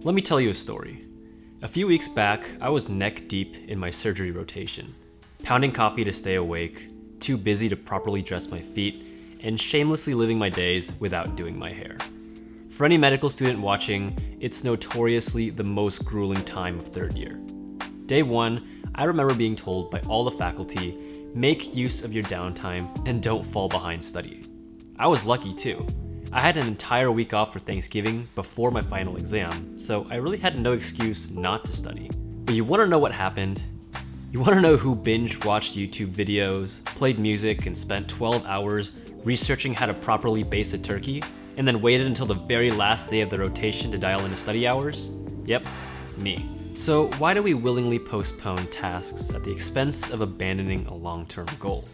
Let me tell you a story. A few weeks back, I was neck deep in my surgery rotation, pounding coffee to stay awake, too busy to properly dress my feet, and shamelessly living my days without doing my hair. For any medical student watching, it's notoriously the most grueling time of third year. Day one, I remember being told by all the faculty, make use of your downtime and don't fall behind studying. I was lucky too. I had an entire week off for Thanksgiving before my final exam, so I really had no excuse not to study. But you want to know what happened? You want to know who binge-watched YouTube videos, played music, and spent 12 hours researching how to properly baste a turkey, and then waited until the very last day of the rotation to dial into study hours? Yep, me. So why do we willingly postpone tasks at the expense of abandoning a long-term goal?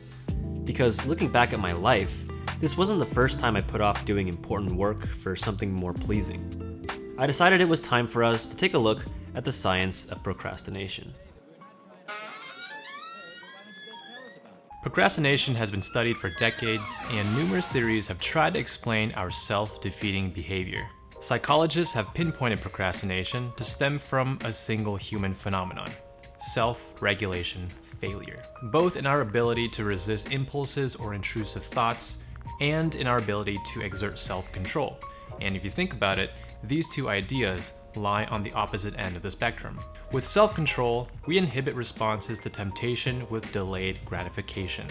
Because looking back at my life, this wasn't the first time I put off doing important work for something more pleasing. I decided it was time for us to take a look at the science of procrastination. Procrastination has been studied for decades, and numerous theories have tried to explain our self-defeating behavior. Psychologists have pinpointed procrastination to stem from a single human phenomenon: self-regulation failure, both in our ability to resist impulses or intrusive thoughts, and in our ability to exert self-control. And if you think about it, these two ideas lie on the opposite end of the spectrum. With self-control, we inhibit responses to temptation with delayed gratification.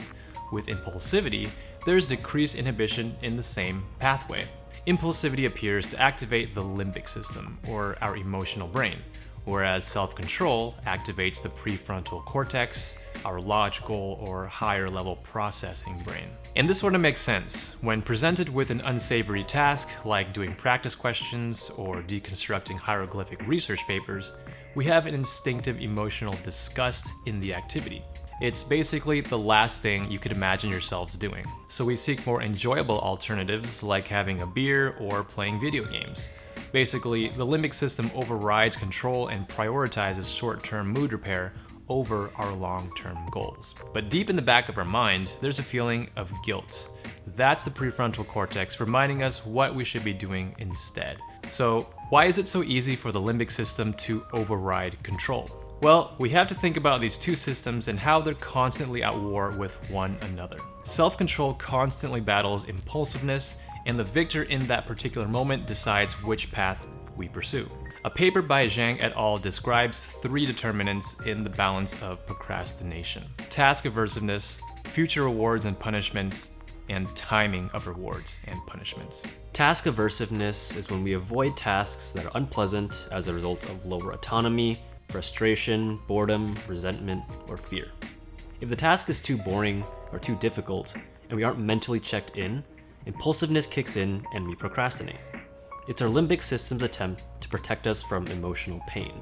With impulsivity, there is decreased inhibition in the same pathway. Impulsivity appears to activate the limbic system, or our emotional brain, whereas self-control activates the prefrontal cortex, our logical or higher level processing brain. And this sort of makes sense. When presented with an unsavory task, like doing practice questions or deconstructing hieroglyphic research papers, we have an instinctive emotional disgust in the activity. It's basically the last thing you could imagine yourselves doing. So we seek more enjoyable alternatives like having a beer or playing video games. Basically, the limbic system overrides control and prioritizes short-term mood repair over our long-term goals. But deep in the back of our mind, there's a feeling of guilt. That's the prefrontal cortex reminding us what we should be doing instead. So why is it so easy for the limbic system to override control? Well, we have to think about these two systems and how they're constantly at war with one another. Self-control constantly battles impulsiveness, and the victor in that particular moment decides which path we pursue. A paper by Zhang et al. Describes 3 determinants in the balance of procrastination: task aversiveness, future rewards and punishments, and timing of rewards and punishments. Task aversiveness is when we avoid tasks that are unpleasant as a result of lower autonomy, frustration, boredom, resentment, or fear. If the task is too boring or too difficult, and we aren't mentally checked in, impulsiveness kicks in and we procrastinate. It's our limbic system's attempt to protect us from emotional pain.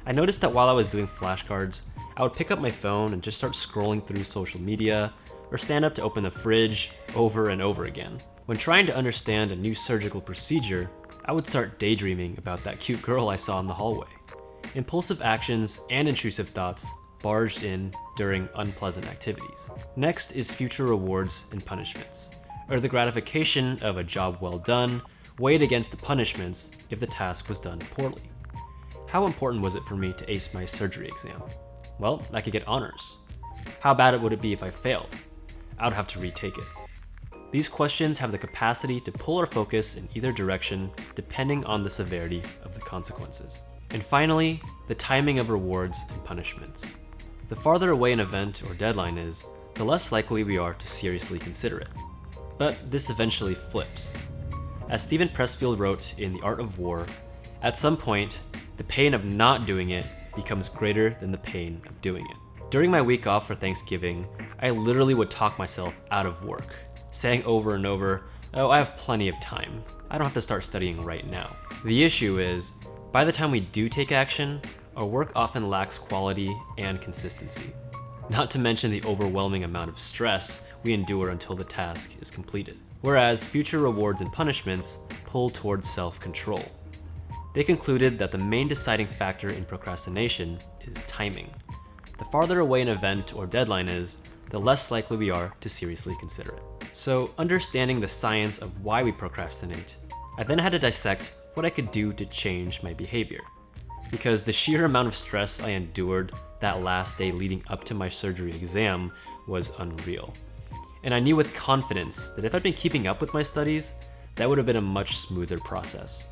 I noticed that while I was doing flashcards, I would pick up my phone and just start scrolling through social media, or stand up to open the fridge over and over again. When trying to understand a new surgical procedure, I would start daydreaming about that cute girl I saw in the hallway. Impulsive actions and intrusive thoughts barged in during unpleasant activities. Next is future rewards and punishments, or the gratification of a job well done, weighed against the punishments if the task was done poorly. How important was it for me to ace my surgery exam? Well, I could get honors. How bad would it be if I failed? I would have to retake it. These questions have the capacity to pull our focus in either direction depending on the severity of the consequences. And finally, the timing of rewards and punishments. The farther away an event or deadline is, the less likely we are to seriously consider it. But this eventually flips. As Steven Pressfield wrote in The Art of War, at some point, the pain of not doing it becomes greater than the pain of doing it. During my week off for Thanksgiving, I literally would talk myself out of work, saying over and over, "Oh, I have plenty of time. I don't have to start studying right now." The issue is, by the time we do take action, our work often lacks quality and consistency. Not to mention the overwhelming amount of stress we endure until the task is completed. Whereas future rewards and punishments pull towards self-control. They concluded that the main deciding factor in procrastination is timing. The farther away an event or deadline is, the less likely we are to seriously consider it. So, understanding the science of why we procrastinate, I then had to dissect what I could do to change my behavior. Because the sheer amount of stress I endured that last day leading up to my surgery exam was unreal. And I knew with confidence that if I'd been keeping up with my studies, that would have been a much smoother process.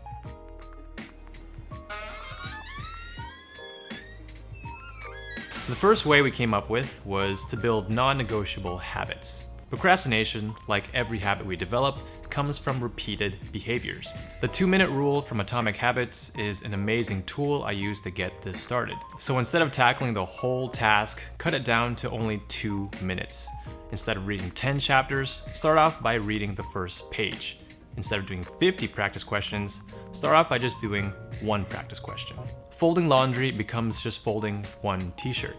The first way we came up with was to build non-negotiable habits. Procrastination, like every habit we develop, comes from repeated behaviors. The 2-minute rule from Atomic Habits is an amazing tool I use to get this started. So instead of tackling the whole task, cut it down to only 2 minutes. Instead of reading 10 chapters, start off by reading the first page. Instead of doing 50 practice questions, start off by just doing 1 practice question. Folding laundry becomes just folding 1 t-shirt.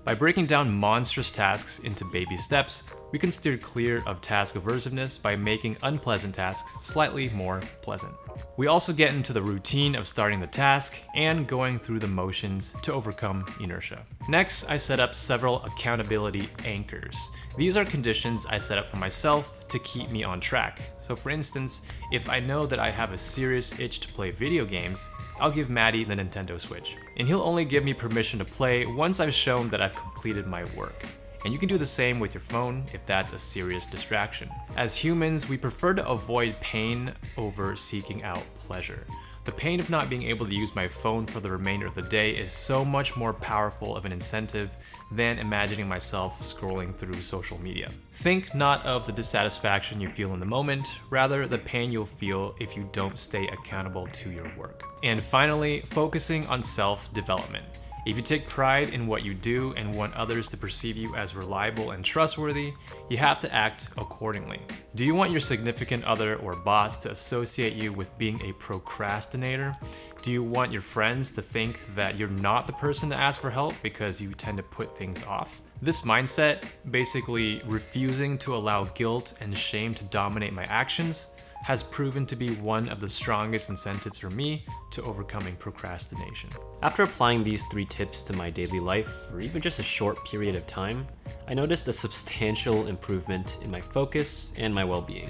By breaking down monstrous tasks into baby steps, we can steer clear of task aversiveness by making unpleasant tasks slightly more pleasant. We also get into the routine of starting the task and going through the motions to overcome inertia. Next, I set up several accountability anchors. These are conditions I set up for myself to keep me on track. So for instance, if I know that I have a serious itch to play video games, I'll give Matty the Nintendo Switch. And he'll only give me permission to play once I've shown that I've completed my work. And you can do the same with your phone if that's a serious distraction. As humans, we prefer to avoid pain over seeking out pleasure. The pain of not being able to use my phone for the remainder of the day is so much more powerful of an incentive than imagining myself scrolling through social media. Think not of the dissatisfaction you feel in the moment, rather the pain you'll feel if you don't stay accountable to your work. And finally, focusing on self-development. If you take pride in what you do and want others to perceive you as reliable and trustworthy, you have to act accordingly. Do you want your significant other or boss to associate you with being a procrastinator? Do you want your friends to think that you're not the person to ask for help because you tend to put things off? This mindset, basically refusing to allow guilt and shame to dominate my actions, has proven to be one of the strongest incentives for me to overcoming procrastination. After applying these 3 tips to my daily life for even just a short period of time, I noticed a substantial improvement in my focus and my well-being.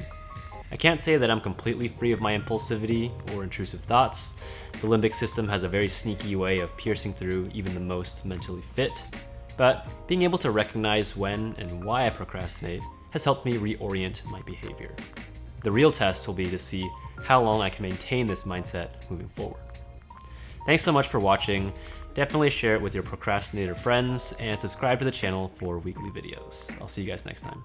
I can't say that I'm completely free of my impulsivity or intrusive thoughts. The limbic system has a very sneaky way of piercing through even the most mentally fit, but being able to recognize when and why I procrastinate has helped me reorient my behavior. The real test will be to see how long I can maintain this mindset moving forward. Thanks so much for watching. Definitely share it with your procrastinator friends and subscribe to the channel for weekly videos. I'll see you guys next time.